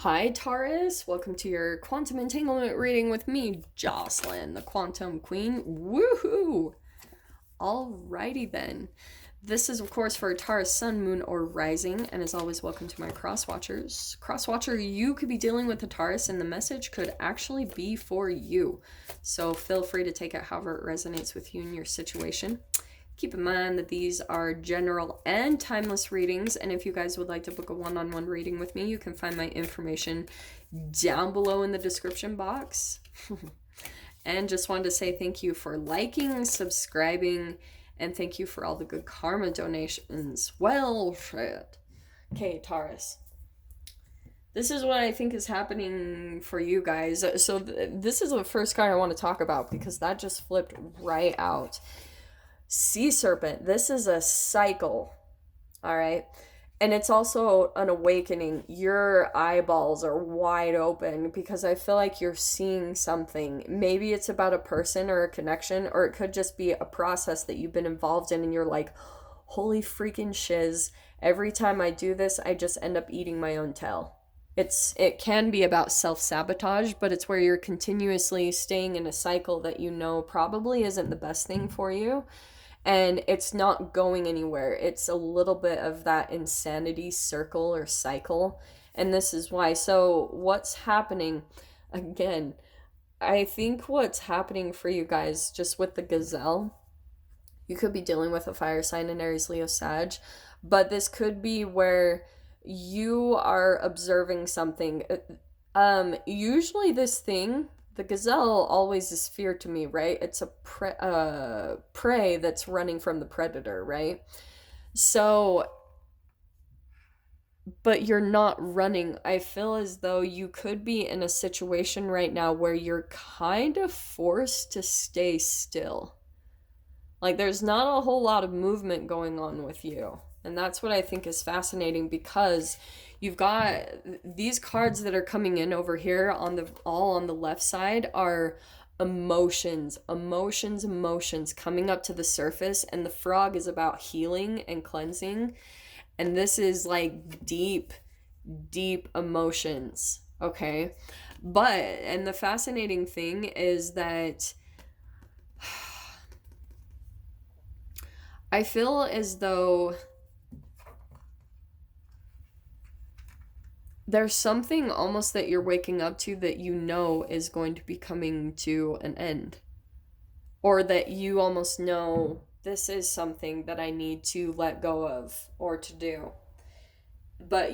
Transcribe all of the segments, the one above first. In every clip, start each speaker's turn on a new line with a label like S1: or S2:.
S1: Hi, Taurus. Welcome to your quantum entanglement reading with me, Jocelyn. Welcome to your quantum entanglement reading with me, Jocelyn, the quantum queen. Woohoo! Alrighty then. This is, of course, for Taurus, Sun, Moon, or Rising, and as always, welcome to my cross-watchers. Cross-watcher, you could be dealing with the Taurus, and the message could actually be for you. So feel free to take it however it resonates with you and your situation. Keep in mind that these are general and timeless readings, and if you guys would like to book a one-on-one reading with me, you can find my information down below in the description box. And just wanted to say thank you for liking, subscribing, and thank you for all the good karma donations. Well, shit. Okay, Taurus. This is what I think is happening for you guys. So this is the first card I want to talk about because that just flipped right out. Sea Serpent, this is a cycle, all right? And it's also an awakening. Your eyeballs are wide open because I feel like you're seeing something. Maybe it's about a person or a connection, or it could just be a process that you've been involved in and you're like, holy freaking shiz. Every time I do this, I just end up eating my own tail. It can be about self-sabotage, but it's where you're continuously staying in a cycle that you know probably isn't the best thing for you. And it's not going anywhere. It's a little bit of that insanity circle or cycle. And this is why. So what's happening, again, I think what's happening for you guys just with the gazelle, you could be dealing with a fire sign in Aries, Leo, Sag, but this could be where you are observing something. Usually this thing, the gazelle always is fear to me, right? It's a prey that's running from the predator, right? So, but you're not running. I feel as though you could be in a situation right now where you're kind of forced to stay still. Like there's not a whole lot of movement going on with you. And that's what I think is fascinating because you've got these cards that are coming in over here all on the left side are emotions coming up to the surface, and the frog is about healing and cleansing, and this is like deep emotions, okay? And the fascinating thing is that I feel as though there's something almost that you're waking up to that you know is going to be coming to an end. Or that you almost know this is something that I need to let go of or to do. But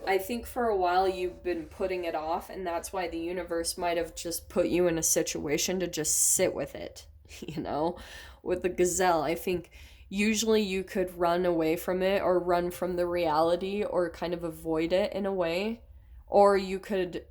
S1: I think for a while you've been putting it off, and that's why the universe might have just put you in a situation to just sit with it, With the gazelle, I think usually you could run away from it or run from the reality or kind of avoid it in a way, or you could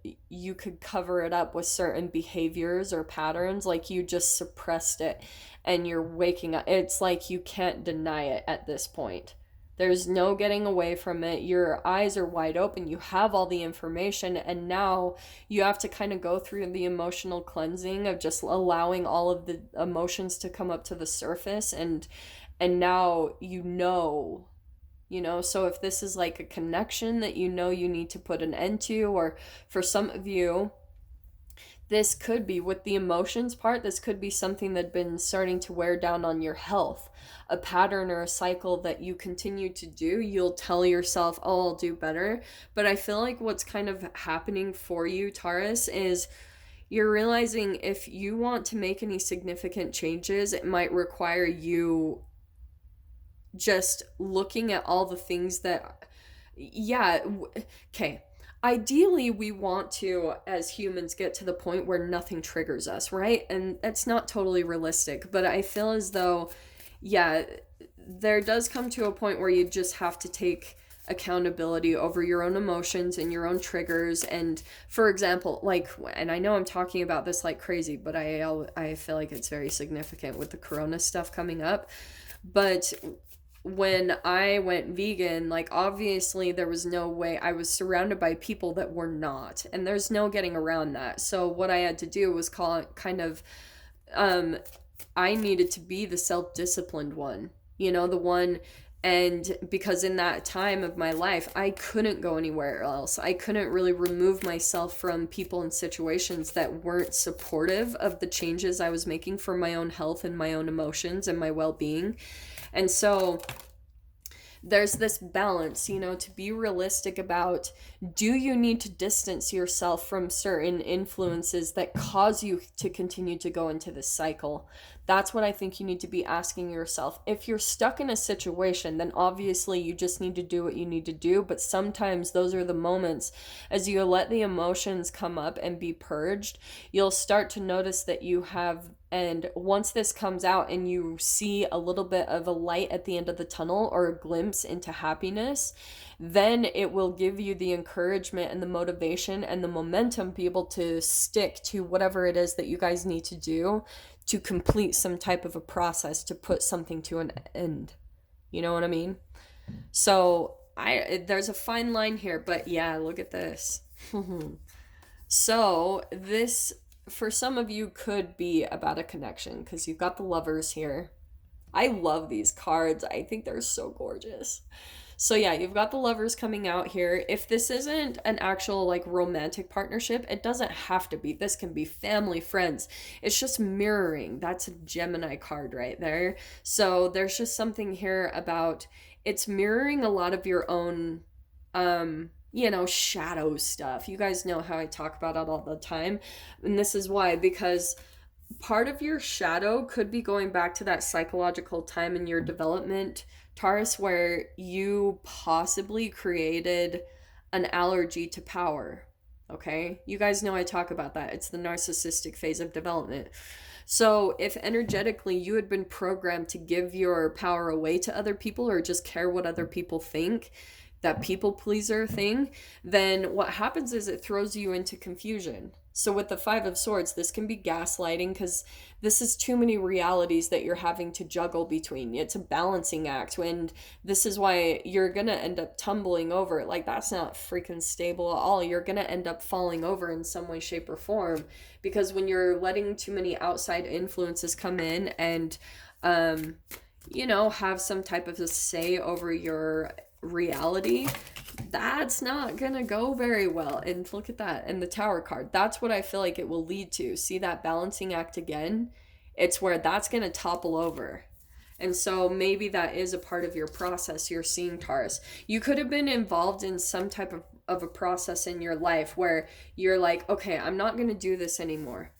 S1: cover it up with certain behaviors or patterns, like you just suppressed it and you're waking up. It's like you can't deny it at this point. There's no getting away from it. Your eyes are wide open. You have all the information, and now you have to kind of go through the emotional cleansing of just allowing all of the emotions to come up to the surface, and now so if this is like a connection that you need to put an end to, or for some of you, this could be with the emotions part, this could be something that's been starting to wear down on your health, a pattern or a cycle that you continue to do. You'll tell yourself, oh, I'll do better. But I feel like what's kind of happening for you, Taurus, is you're realizing if you want to make any significant changes, it might require you just looking at all the things that, okay. Ideally, we want to, as humans, get to the point where nothing triggers us, right? And that's not totally realistic, but I feel as though, there does come to a point where you just have to take accountability over your own emotions and your own triggers. And for example, and I know I'm talking about this like crazy, but I feel like it's very significant with the corona stuff coming up. But when I went vegan, obviously there was no way. I was surrounded by people that were not, and there's no getting around that. So what I had to do was I needed to be the self-disciplined one, the one And because in that time of my life, I couldn't go anywhere else. I couldn't really remove myself from people and situations that weren't supportive of the changes I was making for my own health and my own emotions and my well-being. And so there's this balance, you know, to be realistic about, do you need to distance yourself from certain influences that cause you to continue to go into this cycle? That's what I think you need to be asking yourself. If you're stuck in a situation, then obviously you just need to do what you need to do. But sometimes those are the moments, as you let the emotions come up and be purged, you'll start to notice that you have, and once this comes out and you see a little bit of a light at the end of the tunnel or a glimpse into happiness, then it will give you the encouragement and the motivation and the momentum to be able to stick to whatever it is that you guys need to do to complete some type of a process to put something to an end. You know what I mean? So there's a fine line here, but yeah, look at this. So this, for some of you, could be about a connection because you've got the lovers here. I love these cards. I think they're so gorgeous. So yeah, you've got the lovers coming out here. If this isn't an actual like romantic partnership, it doesn't have to be. This can be family, friends. It's just mirroring. That's a Gemini card right there. So there's just something here about, it's mirroring a lot of your own you know, shadow stuff. You guys know how I talk about it all the time. And this is why, because part of your shadow could be going back to that psychological time in your development, Taurus, where you possibly created an allergy to power. Okay? You guys know I talk about that. It's the narcissistic phase of development. So if energetically you had been programmed to give your power away to other people or just care what other people think, that people pleaser thing, then what happens is it throws you into confusion. So with the Five of Swords, this can be gaslighting because this is too many realities that you're having to juggle between. It's a balancing act, and this is why you're going to end up tumbling over. Like, that's not freaking stable at all. You're going to end up falling over in some way, shape, or form, because when you're letting too many outside influences come in and, you know, have some type of a say over your reality, that's not gonna go very well. And look at that, and the Tower card, that's what I feel like it will lead to. See that balancing act again? It's where that's gonna topple over. And so maybe that is a part of your process you're seeing, Taurus. You could have been involved in some type of a process in your life where you're like, okay, I'm not gonna do this anymore.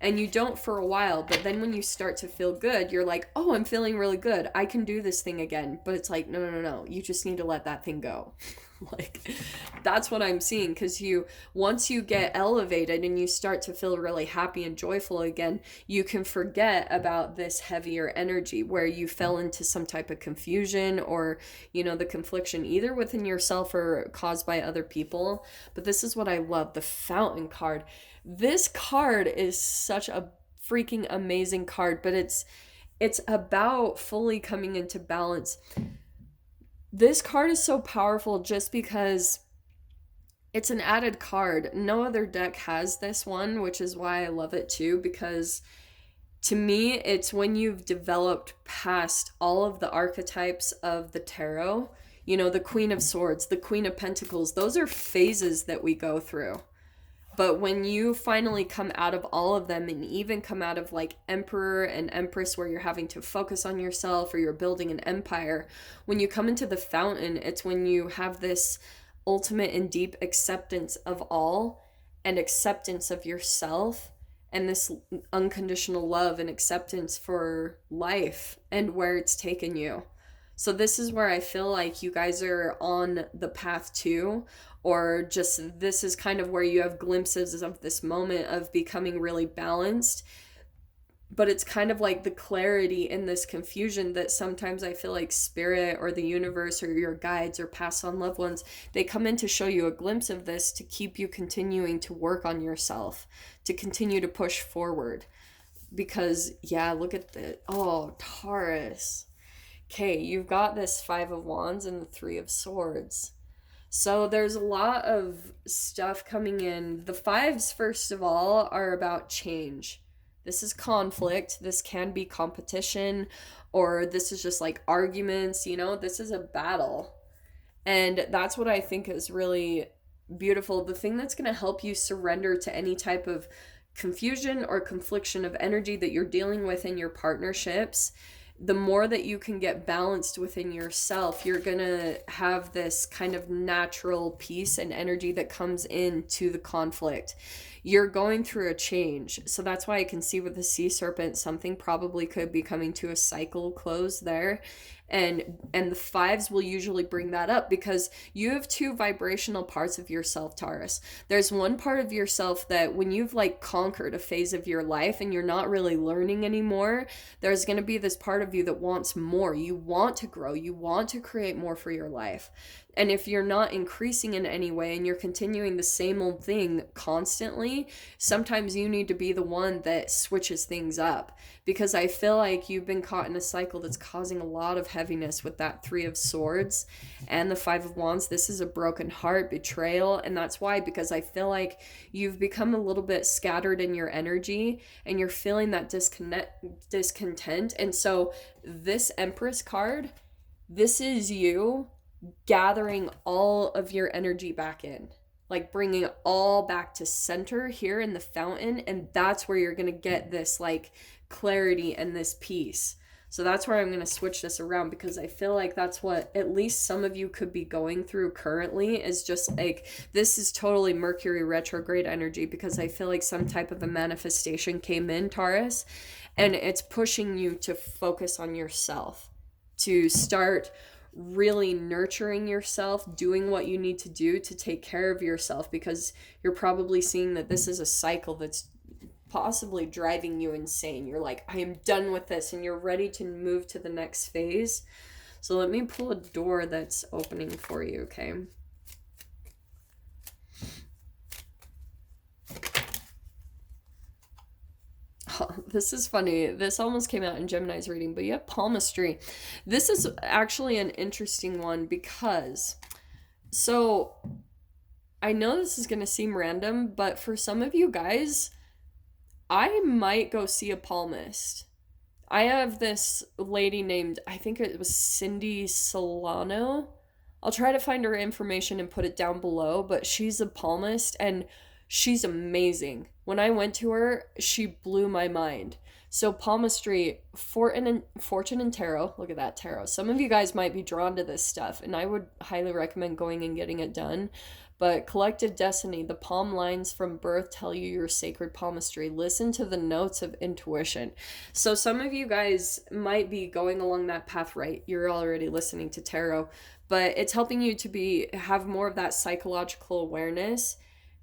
S1: And you don't for a while, but then when you start to feel good, you're like, oh, I'm feeling really good. I can do this thing again. But it's like, no. You just need to let that thing go. Like, that's what I'm seeing, because once you get elevated and you start to feel really happy and joyful again, you can forget about this heavier energy where you fell into some type of confusion or, you know, the confliction either within yourself or caused by other people. But this is what I love, the Fountain card. This card is such a freaking amazing card, but it's about fully coming into balance. This card is so powerful just because it's an added card. No other deck has this one, which is why I love it too, because to me, it's when you've developed past all of the archetypes of the tarot, you know, the Queen of Swords, the Queen of Pentacles, those are phases that we go through. But when you finally come out of all of them, and even come out of like Emperor and Empress where you're having to focus on yourself or you're building an empire, when you come into the Fountain, it's when you have this ultimate and deep acceptance of all and acceptance of yourself and this unconditional love and acceptance for life and where it's taken you. So this is where I feel like you guys are on the path to, or just this is kind of where you have glimpses of this moment of becoming really balanced. But it's kind of like the clarity in this confusion that sometimes I feel like spirit or the universe or your guides or past on loved ones, they come in to show you a glimpse of this to keep you continuing to work on yourself, to continue to push forward. Because, yeah, look at the, oh, Taurus. Okay, you've got this Five of Wands and the Three of Swords. So there's a lot of stuff coming in. The fives, first of all, are about change. This is conflict. This can be competition, or this is just like arguments, you know, this is a battle. And that's what I think is really beautiful. The thing that's going to help you surrender to any type of confusion or confliction of energy that you're dealing with in your partnerships, the more that you can get balanced within yourself, you're going to have this kind of natural peace and energy that comes into the conflict. You're going through a change. So that's why I can see with the sea serpent, something probably could be coming to a cycle close there. And the fives will usually bring that up because you have two vibrational parts of yourself, Taurus. There's one part of yourself that when you've like conquered a phase of your life and you're not really learning anymore, there's going to be this part of you that wants more. You want to grow, you want to create more for your life. And if you're not increasing in any way and you're continuing the same old thing constantly, sometimes you need to be the one that switches things up. Because I feel like you've been caught in a cycle that's causing a lot of heaviness with that Three of Swords and the Five of Wands. This is a broken heart, betrayal. And that's why, because I feel like you've become a little bit scattered in your energy and you're feeling that discontent. And so this Empress card, this is you gathering all of your energy back in, like bringing it all back to center here in the fountain. And that's where you're going to get this like clarity and this peace. So that's where I'm going to switch this around, because I feel like that's what at least some of you could be going through currently, is just like, this is totally Mercury retrograde energy, because I feel like some type of a manifestation came in, Taurus, and it's pushing you to focus on yourself, to start really nurturing yourself, doing what you need to do to take care of yourself, because you're probably seeing that this is a cycle that's possibly driving you insane. You're like, I am done with this, and you're ready to move to the next phase. So let me pull a door that's opening for you, okay? Oh, this is funny. This almost came out in Gemini's reading, but you have palmistry. This is actually an interesting one because, so I know this is going to seem random, but for some of you guys, I might go see a palmist. I have this lady named, I think it was Cindy Solano. I'll try to find her information and put it down below, but she's a palmist and she's amazing. When I went to her, she blew my mind. So palmistry, fortune and tarot, look at that tarot. Some of you guys might be drawn to this stuff, and I would highly recommend going and getting it done. But collective destiny, the palm lines from birth tell you your sacred palmistry. Listen to the notes of intuition. So some of you guys might be going along that path, right? You're already listening to tarot, but it's helping you to have more of that psychological awareness,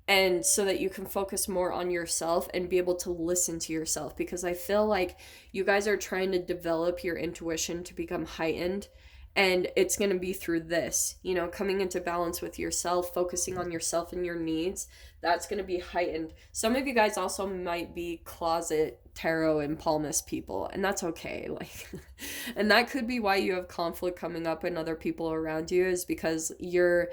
S1: and so that you can focus more on yourself and be able to listen to yourself, because I feel like you guys are trying to develop your intuition to become heightened, and it's going to be through this, you know, coming into balance with yourself, focusing on yourself and your needs. That's going to be heightened. Some of you guys also might be closet tarot and palmist people, and that's okay. Like, and that could be why you have conflict coming up in other people around you, is because you're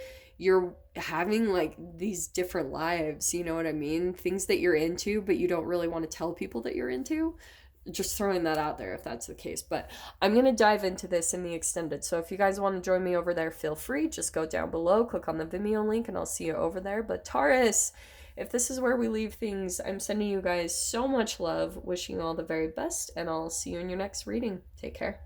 S1: having like these different lives, you know what I mean? Things that you're into, but you don't really want to tell people that you're into. Just throwing that out there if that's the case. But I'm going to dive into this in the extended. So if you guys want to join me over there, feel free. Just go down below, click on the Vimeo link, and I'll see you over there. But Taurus, if this is where we leave things, I'm sending you guys so much love, wishing you all the very best, and I'll see you in your next reading. Take care.